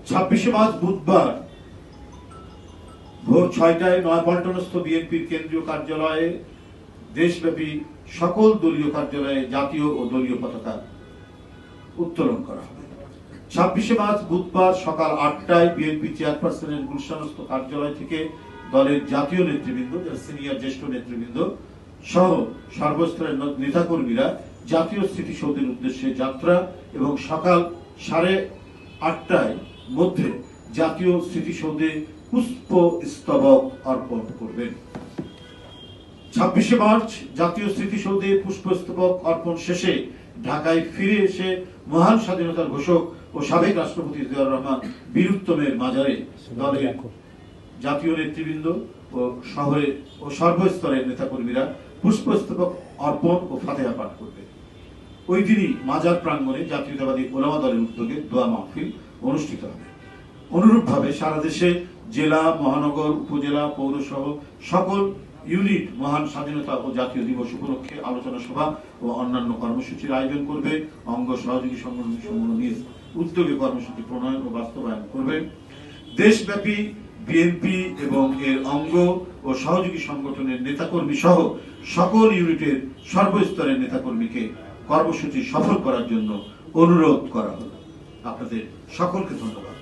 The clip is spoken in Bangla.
26 মার্চ বুধবার ভোর 6টায় নয়াপল্টনস্থ বিএনপির কেন্দ্রীয় কার্যালয়ে দেশব্যাপী সকল দলীয় কার্যালয়ে জাতীয় ও দলীয় পতাকা উত্তোলন করা হবে। 26 মার্চ বুধবার সকাল 8টায় বিএনপি চেয়ারপারসনের গুলশানস্থ কার্যালয় থেকে দলের জাতীয় নেতৃবৃন্দ, সিনিয়র জ্যেষ্ঠ নেতৃবৃন্দ সহ সর্বস্তরের নেতাকর্মীরা জাতীয় স্মৃতিসৌধের উদ্দেশ্যে যাত্রা এবং সকাল 8:30টায় মধ্যে জাতীয় স্মৃতিসৌধে পুষ্প স্তবক অর্পণ করবেন। 26 মার্চ জাতীয় স্মৃতিসৌধে পুষ্পস্তবক অর্পণ শেষে ঢাকায় ফিরে এসে মহান স্বাধীনতার ঘোষক ও সাবেক রাষ্ট্রপতি জিয়াউর রহমান বীর উত্তমের মাজারে দলের জাতীয় নেতৃবৃন্দ ও শহরে ও সর্বস্তরের নেতাকর্মীরা পুষ্পস্তবক অর্পণ ও ফাতিহা পাঠ করবে। ওই দিনই মাজার প্রাঙ্গণে জাতীয়তাবাদী ওলামা দলের উদ্যোগে দোয়া মাহফিল অনুষ্ঠিত হবে। অনুরূপভাবে সারা দেশে জেলা, মহানগর, উপজেলা, পৌরসহ সকল ইউনিট মহান স্বাধীনতা ও জাতীয় দিবস উপলক্ষে আলোচনা সভা ও অন্যান্য কর্মসূচির আয়োজন করবে। অঙ্গ সহযোগী সংগঠনসমূহ নিজ উদ্যোগে কর্মসূচি প্রণয়ন ও বাস্তবায়ন করবে। দেশব্যাপী বিএনপি এবং এর অঙ্গ ও সহযোগী সংগঠনের নেতাকর্মী সহ সকল ইউনিটের সর্বস্তরের নেতাকর্মীকে কর্মসূচি সফল করার জন্য অনুরোধ করা হলো। আপনাদের সকলকে ধন্যবাদ।